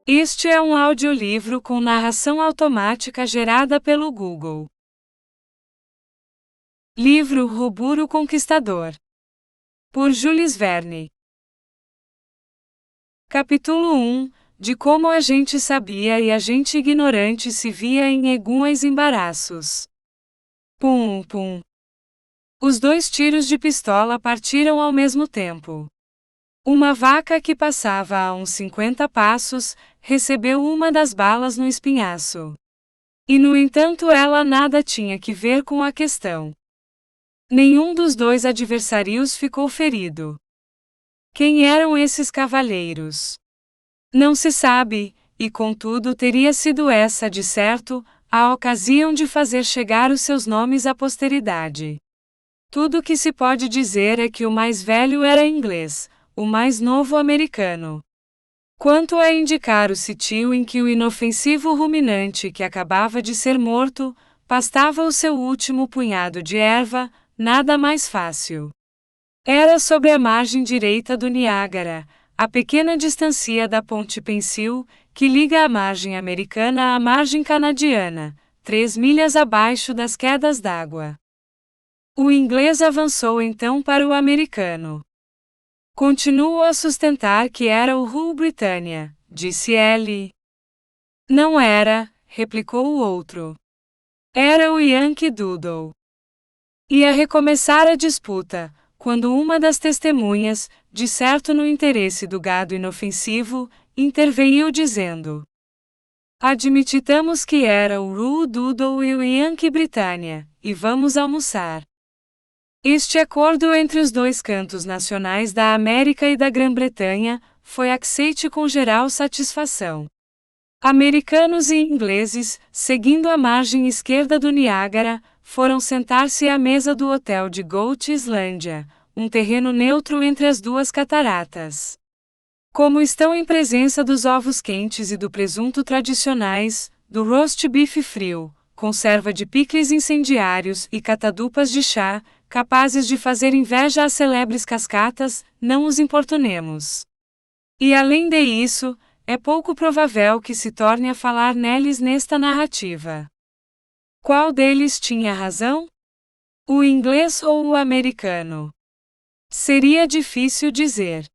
Este é um audiolivro com narração automática gerada pelo Google. Livro Roburo Conquistador, por Jules Verne. Capítulo 1 De como a gente sabia e a gente ignorante se via em alguns embaraços. Pum, pum. Os 2 tiros de pistola partiram ao mesmo tempo. Uma vaca que passava a uns 50 passos, recebeu uma das balas no espinhaço. E no entanto ela nada tinha que ver com a questão. Nenhum dos 2 adversários ficou ferido. Quem eram esses cavalheiros? Não se sabe, e contudo teria sido essa de certo, a ocasião de fazer chegar os seus nomes à posteridade. Tudo o que se pode dizer é que o mais velho era inglês, o mais novo americano. Quanto a indicar o sítio em que o inofensivo ruminante que acabava de ser morto, pastava o seu último punhado de erva, nada mais fácil. Era sobre a margem direita do Niágara, a pequena distância da Ponte Pencil, que liga a margem americana à margem canadiana, 3 milhas abaixo das quedas d'água. O inglês avançou então para o americano. Continuo a sustentar que era o Rule Britannia, disse ele. Não era, replicou o outro. Era o Yankee Doodle. Ia recomeçar a disputa, quando uma das testemunhas, de certo no interesse do gado inofensivo, interveio dizendo: admitamos que era o Rule Doodle e o Yankee Britannia, e vamos almoçar. Este acordo entre os 2 cantos nacionais da América e da Grã-Bretanha foi aceite com geral satisfação. Americanos e ingleses, seguindo a margem esquerda do Niágara, foram sentar-se à mesa do hotel de Goat Islandia, um terreno neutro entre as 2 cataratas. Como estão em presença dos ovos quentes e do presunto tradicionais, do roast beef frio, conserva de picles incendiários e catadupas de chá, capazes de fazer inveja às celebres cascatas, não os importunemos. E além de isso, é pouco provável que se torne a falar neles nesta narrativa. Qual deles tinha razão? O inglês ou o americano? Seria difícil dizer.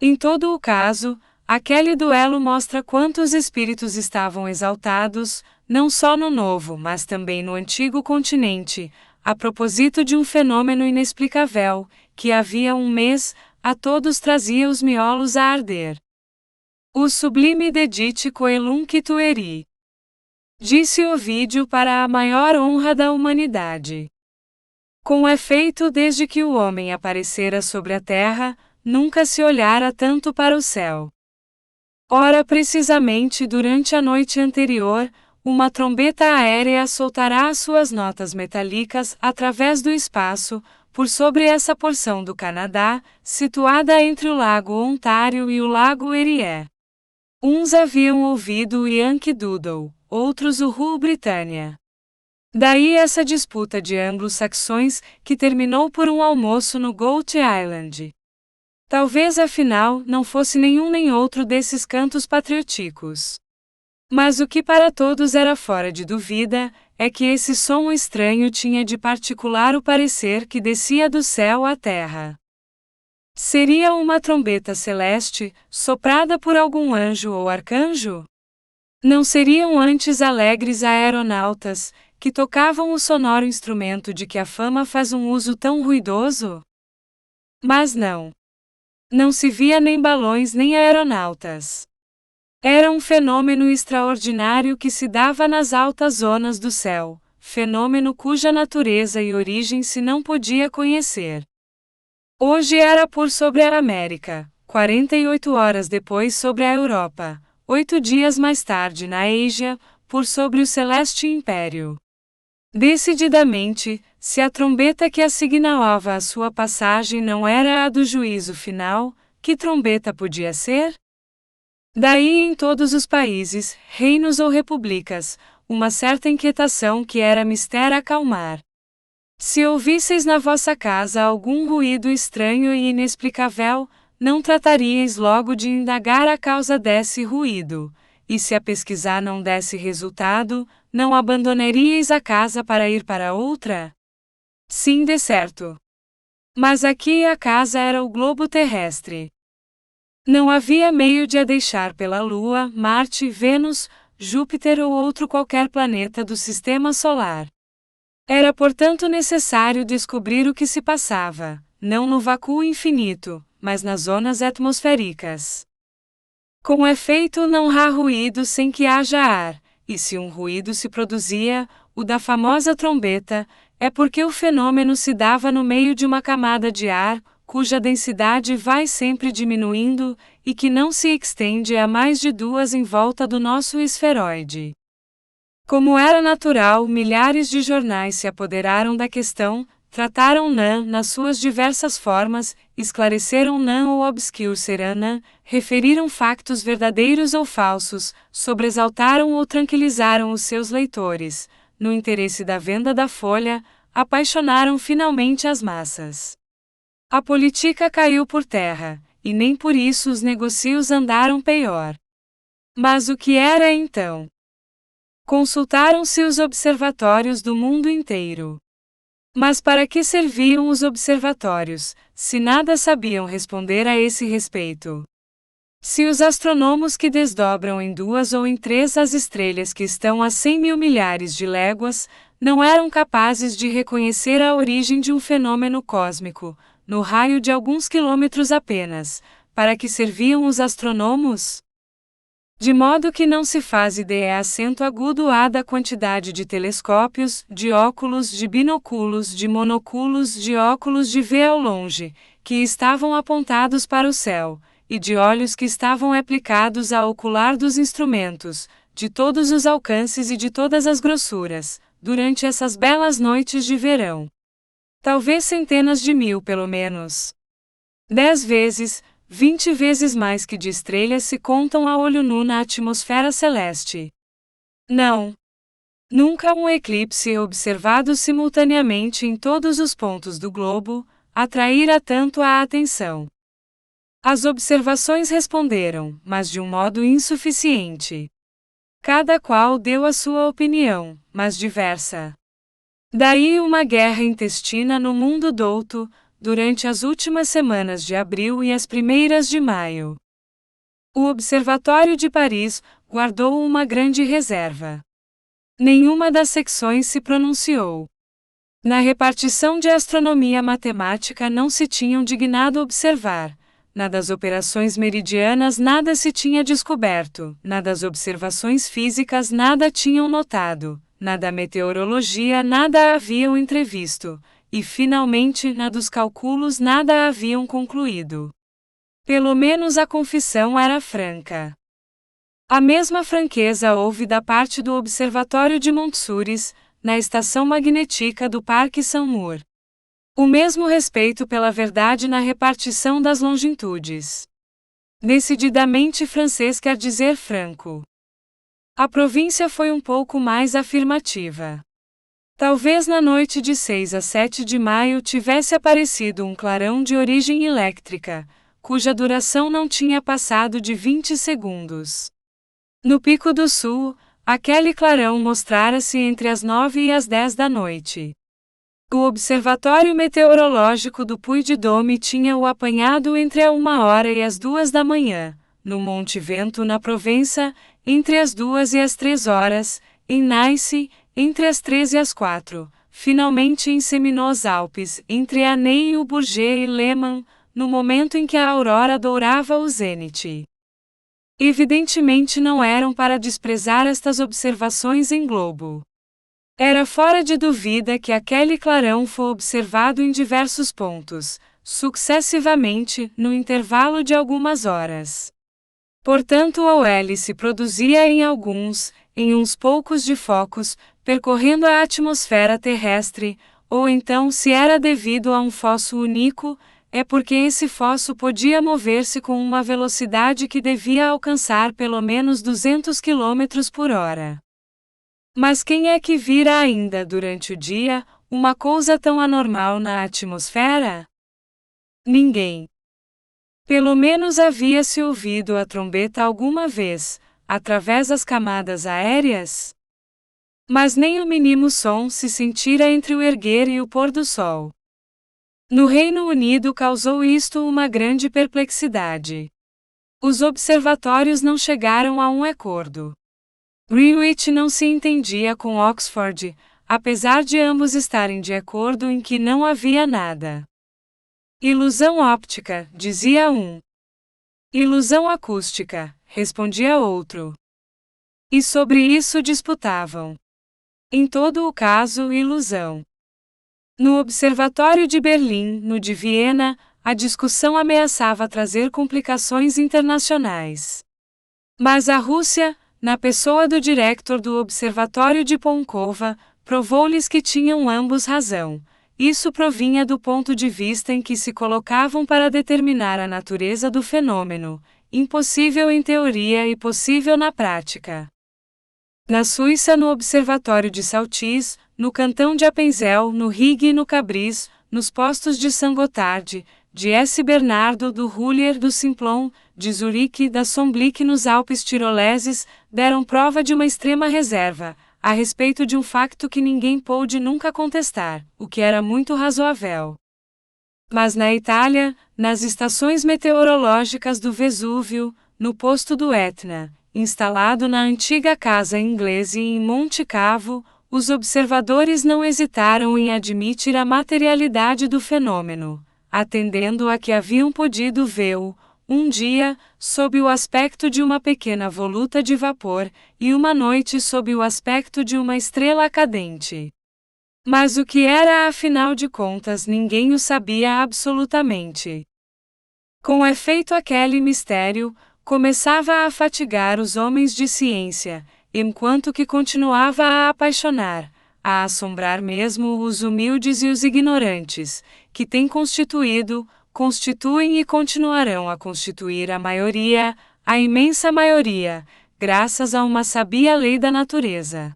Em todo o caso, aquele duelo mostra quantos espíritos estavam exaltados, não só no novo mas também no antigo continente, a propósito de um fenômeno inexplicável, que havia um mês, a todos trazia os miolos a arder. O sublime dedite coelum que tu eri. Disse Ovídio para a maior honra da humanidade. Com efeito, desde que o homem aparecera sobre a terra, nunca se olhara tanto para o céu. Ora, precisamente durante a noite anterior, uma trombeta aérea soltará as suas notas metálicas através do espaço, por sobre essa porção do Canadá, situada entre o Lago Ontário e o Lago Erie. Uns haviam ouvido o Yankee Doodle, outros o Rule Britannia. Daí essa disputa de anglo-saxões, que terminou por um almoço no Goat Island. Talvez afinal não fosse nenhum nem outro desses cantos patrióticos. Mas o que para todos era fora de dúvida, é que esse som estranho tinha de particular o parecer que descia do céu à terra. Seria uma trombeta celeste, soprada por algum anjo ou arcanjo? Não seriam antes alegres aeronautas, que tocavam o sonoro instrumento de que a fama faz um uso tão ruidoso? Mas não. Não se via nem balões nem aeronautas. Era um fenômeno extraordinário que se dava nas altas zonas do céu, fenômeno cuja natureza e origem se não podia conhecer. Hoje era por sobre a América, 48 horas depois sobre a Europa, 8 dias mais tarde na Ásia, por sobre o Celeste Império. Decididamente, se a trombeta que assinalava a sua passagem não era a do juízo final, que trombeta podia ser? Daí em todos os países, reinos ou repúblicas, uma certa inquietação que era mister acalmar. Se ouvisseis na vossa casa algum ruído estranho e inexplicável, não trataríeis logo de indagar a causa desse ruído, e se a pesquisar não desse resultado, não abandonaríeis a casa para ir para outra? Sim, de certo. Mas aqui a casa era o globo terrestre. Não havia meio de a deixar pela Lua, Marte, Vênus, Júpiter ou outro qualquer planeta do sistema solar. Era portanto necessário descobrir o que se passava, não no vácuo infinito, mas nas zonas atmosféricas. Com efeito, não há ruído sem que haja ar, e se um ruído se produzia, o da famosa trombeta, é porque o fenômeno se dava no meio de uma camada de ar, cuja densidade vai sempre diminuindo, e que não se estende a mais de 2 em volta do nosso esferoide. Como era natural, milhares de jornais se apoderaram da questão, trataram-na nas suas diversas formas, esclareceram-na ou obscurecerão-na, referiram factos verdadeiros ou falsos, sobresaltaram ou tranquilizaram os seus leitores, no interesse da venda da folha, apaixonaram finalmente as massas. A política caiu por terra, e nem por isso os negócios andaram pior. Mas o que era então? Consultaram-se os observatórios do mundo inteiro. Mas para que serviam os observatórios, se nada sabiam responder a esse respeito? Se os astrônomos que desdobram em 2 ou em 3 as estrelas que estão a 100 mil milhares de léguas, não eram capazes de reconhecer a origem de um fenômeno cósmico, no raio de alguns quilômetros apenas, para que serviam os astrônomos? De modo que não se faz ideia acento agudo a da quantidade de telescópios, de óculos, de binóculos, de monóculos, de óculos de ver ao longe, que estavam apontados para o céu, e de olhos que estavam aplicados ao ocular dos instrumentos, de todos os alcances e de todas as grossuras, durante essas belas noites de verão. Talvez centenas de mil pelo menos. 10 vezes, 20 vezes mais que de estrelas se contam a olho nu na atmosfera celeste. Não. Nunca um eclipse observado simultaneamente em todos os pontos do globo atraíra tanto a atenção. As observações responderam, mas de um modo insuficiente. Cada qual deu a sua opinião, mas diversa. Daí uma guerra intestina no mundo douto, durante as últimas semanas de abril e as primeiras de maio. O Observatório de Paris guardou uma grande reserva. Nenhuma das secções se pronunciou. Na repartição de astronomia matemática não se tinham dignado observar. Na das operações meridianas nada se tinha descoberto, na das observações físicas nada tinham notado, na da meteorologia nada haviam entrevisto, e finalmente na dos cálculos nada haviam concluído. Pelo menos a confissão era franca. A mesma franqueza houve da parte do Observatório de Montsouris, na estação magnética do Parque Saint-Maur. O mesmo respeito pela verdade na repartição das longitudes. Decididamente francês quer dizer franco. A província foi um pouco mais afirmativa. Talvez na noite de 6 a 7 de maio tivesse aparecido um clarão de origem elétrica, cuja duração não tinha passado de 20 segundos. No Pico do Sul, aquele clarão mostrara-se entre as 9 e as 10 da noite. O Observatório Meteorológico do Puy-de-Dôme tinha o apanhado entre a 1h e as 2 da manhã, no Monte Vento na Provença, entre as 2 e as 3 horas, em Nice, entre as 3 e as 4, finalmente em Seminoz-Alpes, entre a Ney e o Bourget e Le Mans, no momento em que a aurora dourava o zênite. Evidentemente não eram para desprezar estas observações em globo. Era fora de dúvida que aquele clarão foi observado em diversos pontos, sucessivamente, no intervalo de algumas horas. Portanto, a OL se produzia em uns poucos de focos, percorrendo a atmosfera terrestre, ou então se era devido a um fosso único, é porque esse fosso podia mover-se com uma velocidade que devia alcançar pelo menos 200 km por hora. Mas quem é que vira ainda durante o dia uma coisa tão anormal na atmosfera? Ninguém. Pelo menos havia-se ouvido a trombeta alguma vez, através das camadas aéreas? Mas nem o mínimo som se sentira entre o erguer e o pôr do sol. No Reino Unido causou isto uma grande perplexidade. Os observatórios não chegaram a um acordo. Greenwich não se entendia com Oxford, apesar de ambos estarem de acordo em que não havia nada. Ilusão óptica, dizia um. Ilusão acústica, respondia outro. E sobre isso disputavam. Em todo o caso, ilusão. No Observatório de Berlim, no de Viena, a discussão ameaçava trazer complicações internacionais. Mas a Rússia, na pessoa do diretor do Observatório de Ponkova, provou-lhes que tinham ambos razão. Isso provinha do ponto de vista em que se colocavam para determinar a natureza do fenômeno, impossível em teoria e possível na prática. Na Suíça, no Observatório de Saltiz, no cantão de Appenzell, no Rig e no Cabris, nos postos de Saint-Gothard, de S. Bernardo, do Hullier, do Simplon, de Zurique e da Somblick nos Alpes tiroleses, deram prova de uma extrema reserva, a respeito de um facto que ninguém pôde nunca contestar, o que era muito razoável. Mas na Itália, nas estações meteorológicas do Vesúvio, no posto do Etna, instalado na antiga casa inglesa em Monte Cavo, os observadores não hesitaram em admitir a materialidade do fenômeno, atendendo a que haviam podido vê-lo, um dia, sob o aspecto de uma pequena voluta de vapor, e uma noite sob o aspecto de uma estrela cadente. Mas o que era, afinal de contas, ninguém o sabia absolutamente. Com efeito, aquele mistério começava a fatigar os homens de ciência, enquanto que continuava a apaixonar, a assombrar mesmo os humildes e os ignorantes, que têm constituído, constituem e continuarão a constituir a maioria, a imensa maioria, graças a uma sabia lei da natureza.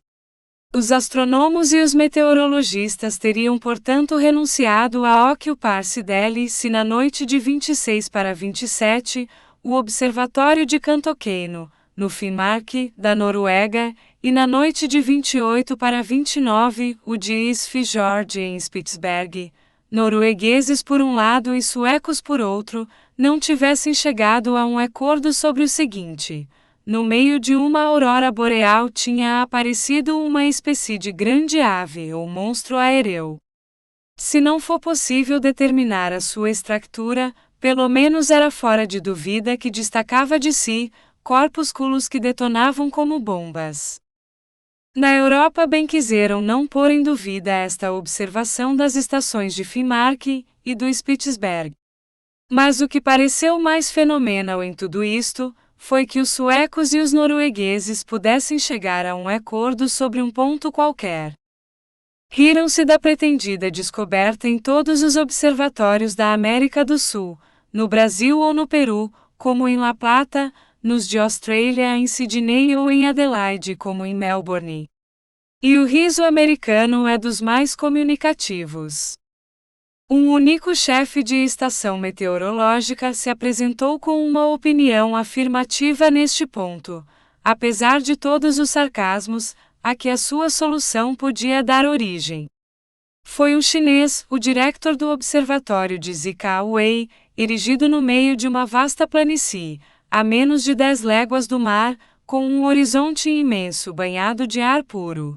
Os astrônomos e os meteorologistas teriam, portanto, renunciado a ocupar-se dele se na noite de 26 para 27, o Observatório de Kantokeino, no Finnmark, da Noruega, e na noite de 28 para 29, o de Isfjord em Spitsberg, noruegueses por um lado e suecos por outro, não tivessem chegado a um acordo sobre o seguinte: no meio de uma aurora boreal tinha aparecido uma espécie de grande ave ou monstro aéreo. Se não for possível determinar a sua estrutura, pelo menos era fora de dúvida que destacava de si corpúsculos que detonavam como bombas. Na Europa bem quiseram não pôr em dúvida esta observação das estações de Finnmark e do Spitsberg. Mas o que pareceu mais fenomenal em tudo isto foi que os suecos e os noruegueses pudessem chegar a um acordo sobre um ponto qualquer. Riram-se da pretendida descoberta em todos os observatórios da América do Sul, no Brasil ou no Peru, como em La Plata, nos de Austrália em Sydney ou em Adelaide como em Melbourne. E o riso americano é dos mais comunicativos. Um único chefe de estação meteorológica se apresentou com uma opinião afirmativa neste ponto, apesar de todos os sarcasmos a que a sua solução podia dar origem. Foi um chinês, o diretor do observatório de Zikawei, erigido no meio de uma vasta planície, a menos de 10 léguas do mar, com um horizonte imenso banhado de ar puro.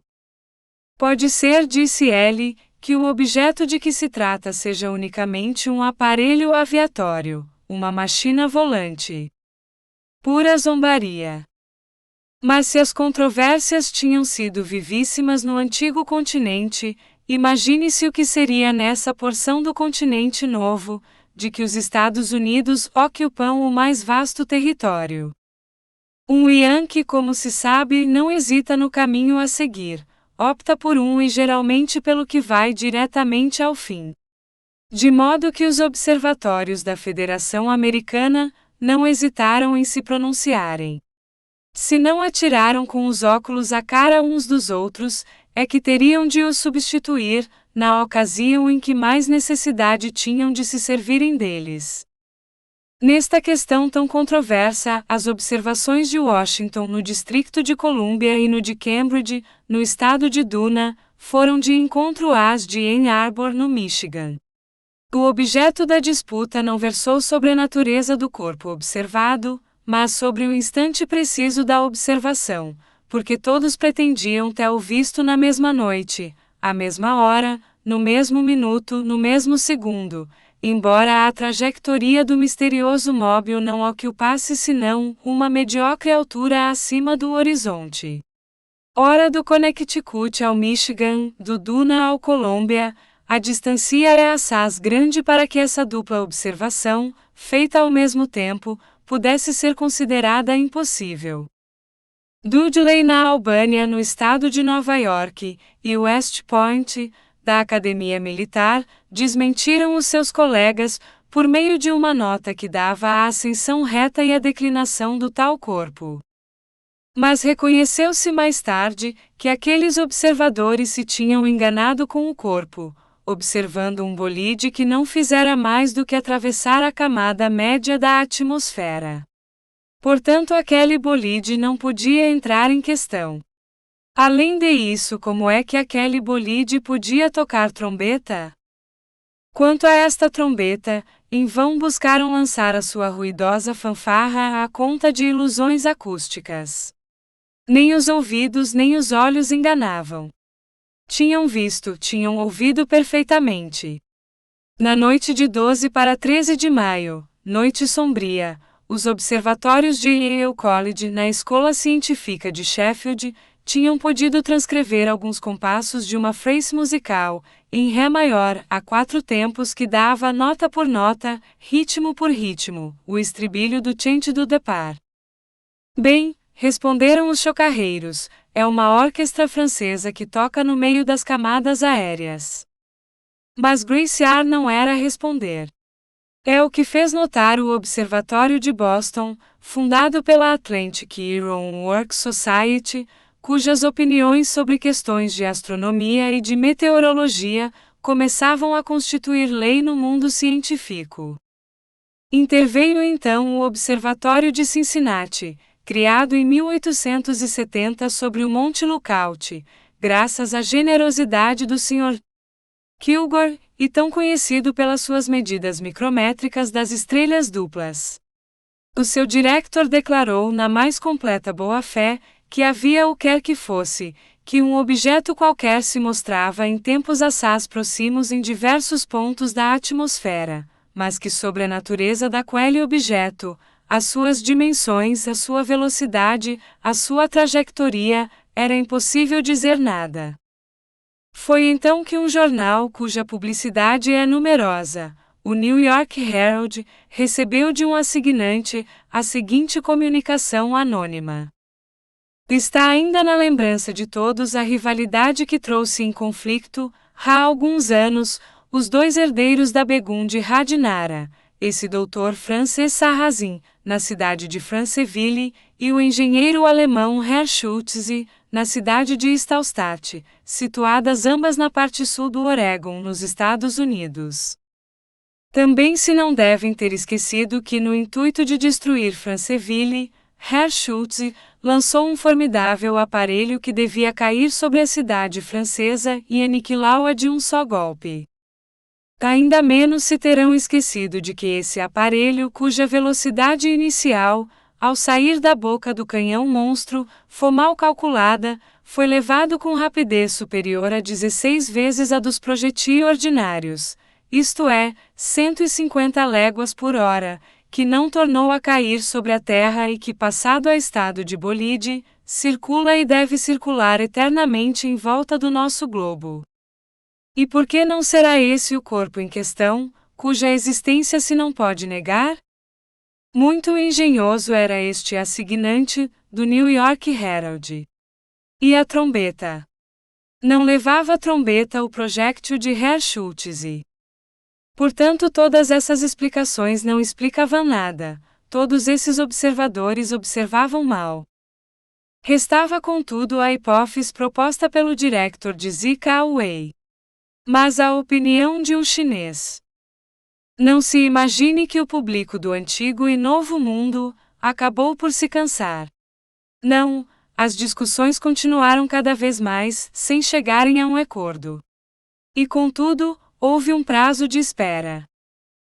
Pode ser, disse ele, que o objeto de que se trata seja unicamente um aparelho aviatório, uma máquina volante. Pura zombaria. Mas se as controvérsias tinham sido vivíssimas no antigo continente, imagine-se o que seria nessa porção do continente novo, de que os Estados Unidos ocupam o mais vasto território. Um Yankee, como se sabe, não hesita no caminho a seguir, opta por um e geralmente pelo que vai diretamente ao fim. De modo que os observatórios da Federação Americana não hesitaram em se pronunciarem. Se não atiraram com os óculos à cara uns dos outros, é que teriam de os substituir, na ocasião em que mais necessidade tinham de se servirem deles. Nesta questão tão controversa, as observações de Washington no Distrito de Colômbia e no de Cambridge, no estado de Duna, foram de encontro às de Ann Arbor, no Michigan. O objeto da disputa não versou sobre a natureza do corpo observado, mas sobre o instante preciso da observação, porque todos pretendiam tê-lo visto na mesma noite, à mesma hora, no mesmo minuto, no mesmo segundo, embora a trajetória do misterioso móvel não ocupasse senão uma mediocre altura acima do horizonte. Ora do Connecticut ao Michigan, do Duna ao Colômbia, a distância é assaz grande para que essa dupla observação, feita ao mesmo tempo, pudesse ser considerada impossível. Dudley na Albânia, no estado de Nova York, e West Point, da Academia Militar, desmentiram os seus colegas, por meio de uma nota que dava a ascensão reta e a declinação do tal corpo. Mas reconheceu-se mais tarde que aqueles observadores se tinham enganado com o corpo, observando um bolide que não fizera mais do que atravessar a camada média da atmosfera. Portanto, aquele bolide não podia entrar em questão. Além de isso, como é que aquele bolide podia tocar trombeta? Quanto a esta trombeta, em vão buscaram lançar a sua ruidosa fanfarra à conta de ilusões acústicas. Nem os ouvidos nem os olhos enganavam. Tinham visto, tinham ouvido perfeitamente. Na noite de 12 para 13 de maio, noite sombria, os observatórios de Yale College na Escola Científica de Sheffield tinham podido transcrever alguns compassos de uma frase musical, em Ré maior, a 4 tempos que dava nota por nota, ritmo por ritmo, o estribilho do Chant du Départ. Bem, responderam os chocarreiros, é uma orquestra francesa que toca no meio das camadas aéreas. Mas Graciar não era responder. É o que fez notar o Observatório de Boston, fundado pela Atlantic Iron Works Society, cujas opiniões sobre questões de astronomia e de meteorologia começavam a constituir lei no mundo científico. Interveio então o Observatório de Cincinnati, criado em 1870 sobre o Monte Lookout, graças à generosidade do Sr. Kilgore, e tão conhecido pelas suas medidas micrométricas das estrelas duplas. O seu diretor declarou na mais completa boa-fé que havia o quer que fosse, que um objeto qualquer se mostrava em tempos assaz próximos em diversos pontos da atmosfera, mas que sobre a natureza daquele objeto, as suas dimensões, a sua velocidade, a sua trajetória, era impossível dizer nada. Foi então que um jornal cuja publicidade é numerosa, o New York Herald, recebeu de um assignante a seguinte comunicação anônima. Está ainda na lembrança de todos a rivalidade que trouxe em conflito, há alguns anos, os dois herdeiros da Begum de Radinara, esse doutor Frances Sarrazin, na cidade de Franceville, e o engenheiro alemão Herr Schultze, na cidade de Stahlstadt, situadas ambas na parte sul do Oregon, nos Estados Unidos. Também se não devem ter esquecido que, no intuito de destruir Franceville, Herr Schultze lançou um formidável aparelho que devia cair sobre a cidade francesa e aniquilá-la de um só golpe. Ainda menos se terão esquecido de que esse aparelho, cuja velocidade inicial, ao sair da boca do canhão monstro, foi mal calculada, foi levado com rapidez superior a 16 vezes a dos projetis ordinários, isto é, 150 léguas por hora, que não tornou a cair sobre a Terra e que, passado a estado de bolide, circula e deve circular eternamente em volta do nosso globo. E por que não será esse o corpo em questão, cuja existência se não pode negar? Muito engenhoso era este assignante, do New York Herald. E a trombeta? Não levava a trombeta o projétil de Herr Schultze. Portanto, todas essas explicações não explicavam nada, todos esses observadores observavam mal. Restava, contudo, a hipótese proposta pelo diretor de Zika Wei. Mas a opinião de um chinês. Não se imagine que o público do Antigo e Novo Mundo acabou por se cansar. Não, as discussões continuaram cada vez mais, sem chegarem a um acordo. E contudo, houve um prazo de espera.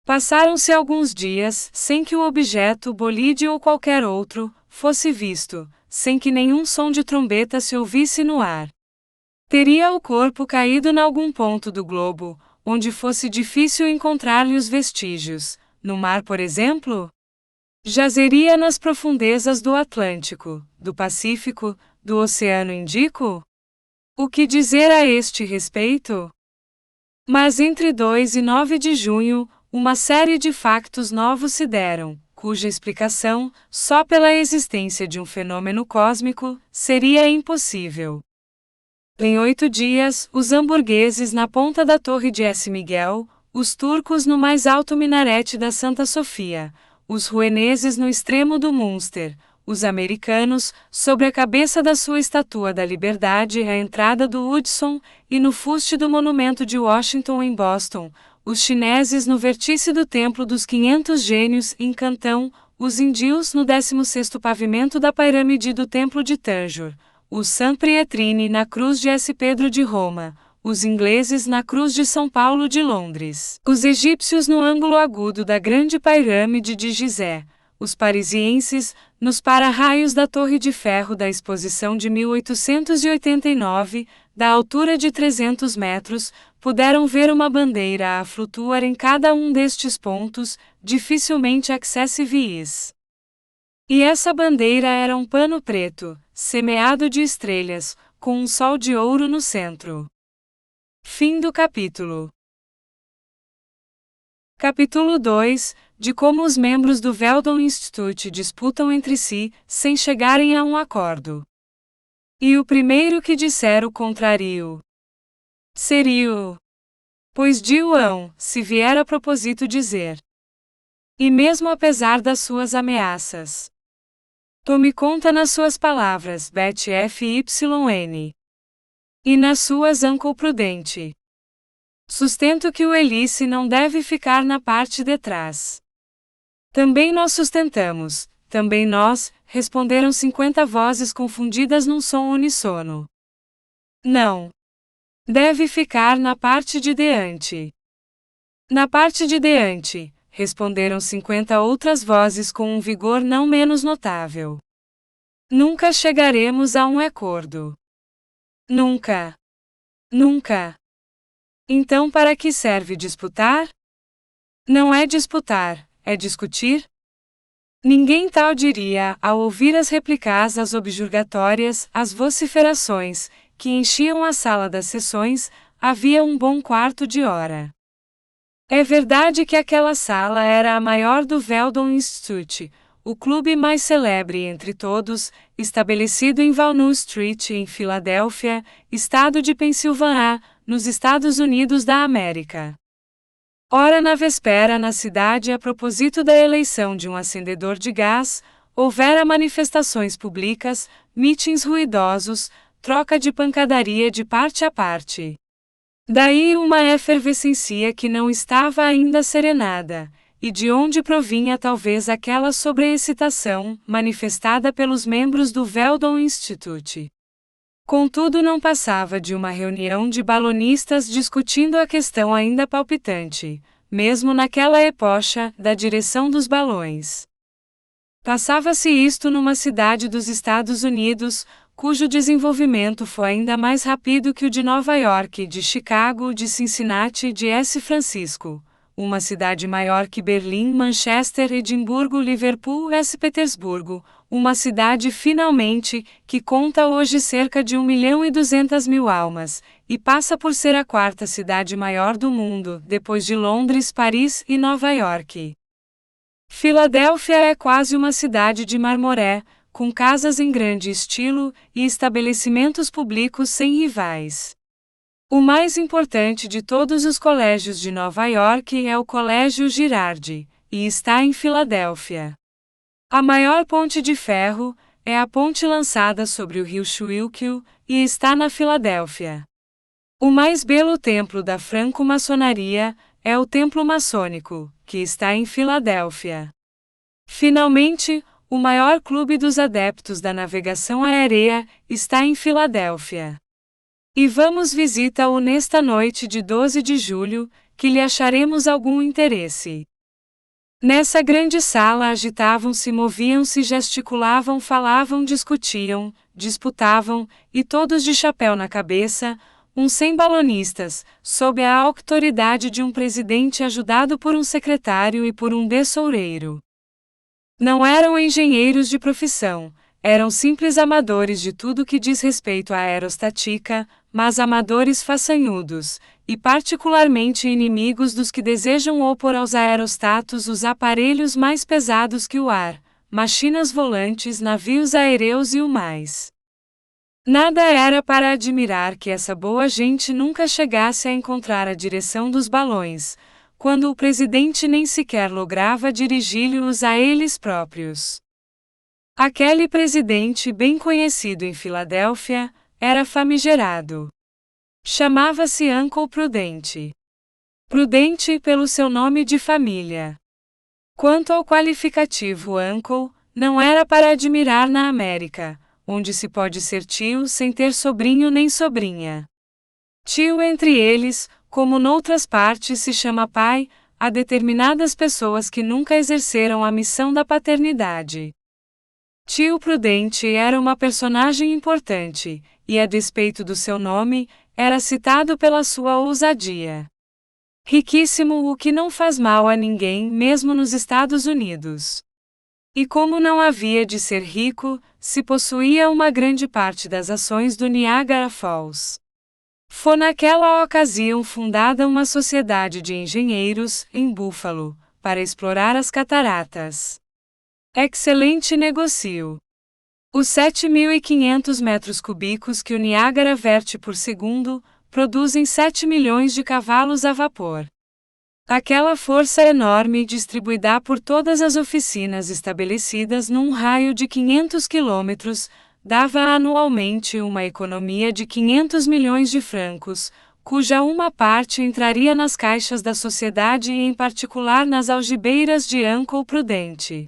Passaram-se alguns dias, sem que o objeto bolide ou qualquer outro fosse visto, sem que nenhum som de trombeta se ouvisse no ar. Teria o corpo caído em algum ponto do globo, onde fosse difícil encontrar-lhe os vestígios, no mar, por exemplo? Jazeria nas profundezas do Atlântico, do Pacífico, do Oceano Índico? O que dizer a este respeito? Mas entre 2 e 9 de junho, uma série de factos novos se deram, cuja explicação, só pela existência de um fenômeno cósmico, seria impossível. Em 8 dias, os hamburgueses na ponta da Torre de S. Miguel, os turcos no mais alto minarete da Santa Sofia, os rueneses no extremo do Munster, os americanos, sobre a cabeça da sua Estátua da Liberdade à entrada do Hudson, e no fuste do Monumento de Washington em Boston, os chineses no vértice do Templo dos 500 Gênios em Cantão, os indios no 16º pavimento da pirâmide do Templo de Tânjor, os San Pietrini na Cruz de S. Pedro de Roma, os ingleses na Cruz de São Paulo de Londres, os egípcios no ângulo agudo da Grande Pirâmide de Gizé, os parisienses nos para-raios da Torre de Ferro da Exposição de 1889, da altura de 300 metros, puderam ver uma bandeira a flutuar em cada um destes pontos, dificilmente acessíveis. E essa bandeira era um pano preto, semeado de estrelas, com um sol de ouro no centro. Fim do capítulo. Capítulo 2 – De como os membros do Veldon Institute disputam entre si, sem chegarem a um acordo. E o primeiro que disser o contrário seria o. Pois Diuão, se vier a propósito dizer. E mesmo apesar das suas ameaças. Tome conta nas suas palavras, Bet Fyn. E nas suas Uncle Prudente. Sustento que o Elice não deve ficar na parte de trás. Também nós sustentamos, também nós, responderam 50 vozes confundidas num som uníssono. Não. Deve ficar na parte de diante. Na parte de diante, responderam 50 outras vozes com um vigor não menos notável. Nunca chegaremos a um acordo. Nunca. Nunca. Então para que serve disputar? Não é disputar, é discutir? Ninguém tal diria, ao ouvir as réplicas às objurgatórias, as vociferações, que enchiam a sala das sessões, havia um bom quarto de hora. É verdade que aquela sala era a maior do Veldon Institute, o clube mais celebre entre todos, estabelecido em Walnut Street em Filadélfia, estado de Pensilvânia, nos Estados Unidos da América. Ora na véspera na cidade a propósito da eleição de um acendedor de gás, houvera manifestações públicas, mítins ruidosos, troca de pancadaria de parte a parte. Daí uma efervescência que não estava ainda serenada, e de onde provinha talvez aquela sobreexcitação, manifestada pelos membros do Veldon Institute. Contudo não passava de uma reunião de balonistas discutindo a questão ainda palpitante, mesmo naquela epocha, da direção dos balões. Passava-se isto numa cidade dos Estados Unidos, cujo desenvolvimento foi ainda mais rápido que o de Nova York, de Chicago, de Cincinnati e de S. Francisco, uma cidade maior que Berlim, Manchester, Edimburgo, Liverpool, S. Petersburgo, uma cidade finalmente, que conta hoje cerca de 1.200.000 almas, e passa por ser a quarta cidade maior do mundo, depois de Londres, Paris e Nova York. Filadélfia é quase uma cidade de marmoré, com casas em grande estilo e estabelecimentos públicos sem rivais. O mais importante de todos os colégios de Nova York é o Colégio Girardi, e está em Filadélfia. A maior ponte de ferro é a ponte lançada sobre o rio Schuylkill, e está na Filadélfia. O mais belo templo da franco-maçonaria é o templo maçônico, que está em Filadélfia. Finalmente, o maior clube dos adeptos da navegação aérea está em Filadélfia. E vamos visita-o nesta noite de 12 de julho, que lhe acharemos algum interesse. Nessa grande sala agitavam-se, moviam-se, gesticulavam, falavam, discutiam, disputavam, e todos de chapéu na cabeça, uns 100 balonistas, sob a autoridade de um presidente ajudado por um secretário e por um tesoureiro. Não eram engenheiros de profissão, eram simples amadores de tudo que diz respeito à aerostática, mas amadores façanhudos, e particularmente inimigos dos que desejam opor aos aerostatos os aparelhos mais pesados que o ar, machinas volantes, navios aéreos e o mais. Nada era para admirar que essa boa gente nunca chegasse a encontrar a direção dos balões, quando o presidente nem sequer lograva dirigi-los a eles próprios. Aquele presidente bem conhecido em Filadélfia, era famigerado. Chamava-se Uncle Prudente. Prudente pelo seu nome de família. Quanto ao qualificativo Uncle, não era para admirar na América, onde se pode ser tio sem ter sobrinho nem sobrinha. Tio entre eles, como noutras partes se chama pai, a determinadas pessoas que nunca exerceram a missão da paternidade. Tio Prudente era uma personagem importante, e a despeito do seu nome, era citado pela sua ousadia. Riquíssimo, o que não faz mal a ninguém, mesmo nos Estados Unidos. E como não havia de ser rico, se possuía uma grande parte das ações do Niagara Falls. Foi naquela ocasião fundada uma sociedade de engenheiros, em Buffalo, para explorar as cataratas. Excelente negócio. Os 7.500 metros cúbicos que o Niágara verte por segundo, produzem 7 milhões de cavalos a vapor. Aquela força enorme distribuída por todas as oficinas estabelecidas num raio de 500 quilômetros, dava anualmente uma economia de 500 milhões de francos, cuja uma parte entraria nas caixas da sociedade e em particular nas algibeiras de Uncle Prudente.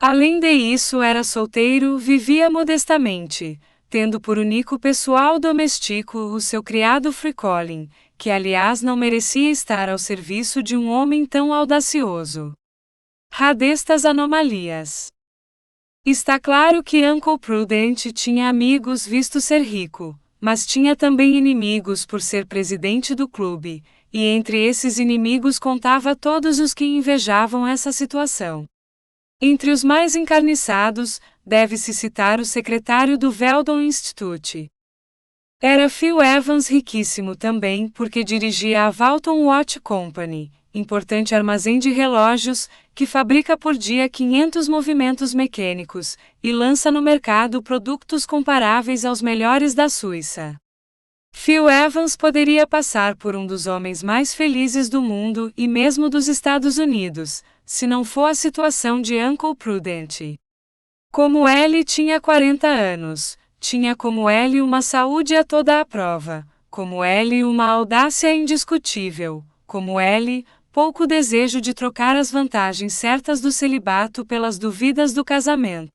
Além disso, era solteiro, vivia modestamente, tendo por único pessoal doméstico o seu criado Fricolin, que aliás não merecia estar ao serviço de um homem tão audacioso. Radestas anomalias. Está claro que Uncle Prudente tinha amigos visto ser rico, mas tinha também inimigos por ser presidente do clube, e entre esses inimigos contava todos os que invejavam essa situação. Entre os mais encarniçados, deve-se citar o secretário do Veldon Institute. Era Phil Evans, riquíssimo também porque dirigia a Walton Watch Company, importante armazém de relógios, que fabrica por dia 500 movimentos mecânicos, e lança no mercado produtos comparáveis aos melhores da Suíça. Phil Evans poderia passar por um dos homens mais felizes do mundo e mesmo dos Estados Unidos, se não for a situação de Uncle Prudente. Como ele tinha 40 anos, tinha como ele uma saúde a toda a prova, como ele uma audácia indiscutível, como ele, pouco desejo de trocar as vantagens certas do celibato pelas dúvidas do casamento.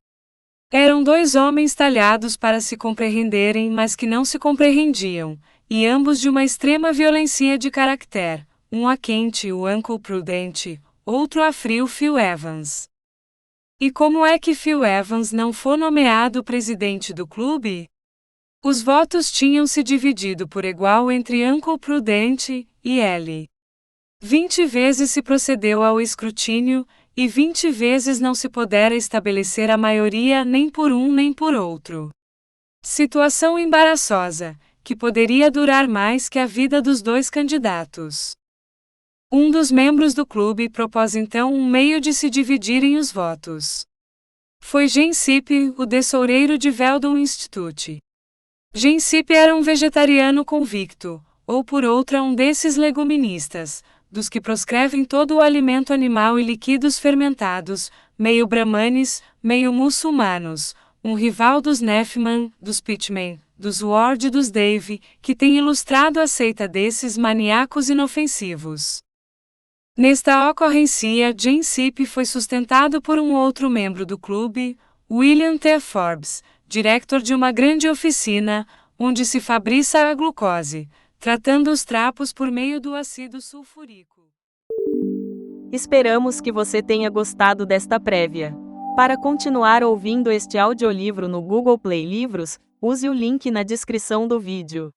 Eram dois homens talhados para se compreenderem, mas que não se compreendiam, e ambos de uma extrema violência de caráter, um a quente, o Uncle Prudente, outro a frio, Phil Evans. E como é que Phil Evans não foi nomeado presidente do clube? Os votos tinham se dividido por igual entre Uncle Prudente e ele. 20 vezes se procedeu ao escrutínio, e 20 vezes não se pudera estabelecer a maioria nem por um nem por outro. Situação embaraçosa, que poderia durar mais que a vida dos dois candidatos. Um dos membros do clube propôs então um meio de se dividirem os votos. Foi Gensip, o tesoureiro de Veldon Institute. Gensip era um vegetariano convicto, ou por outra um desses leguministas, dos que proscrevem todo o alimento animal e líquidos fermentados, meio brahmanes, meio muçulmanos, um rival dos Nefman, dos Pitman, dos Ward e dos Dave, que tem ilustrado a seita desses maníacos inofensivos. Nesta ocorrência, Jane Sip foi sustentado por um outro membro do clube, William T. Forbes, diretor de uma grande oficina, onde se fabrica a glucose, tratando os trapos por meio do ácido sulfúrico. Esperamos que você tenha gostado desta prévia. Para continuar ouvindo este audiolivro no Google Play Livros, use o link na descrição do vídeo.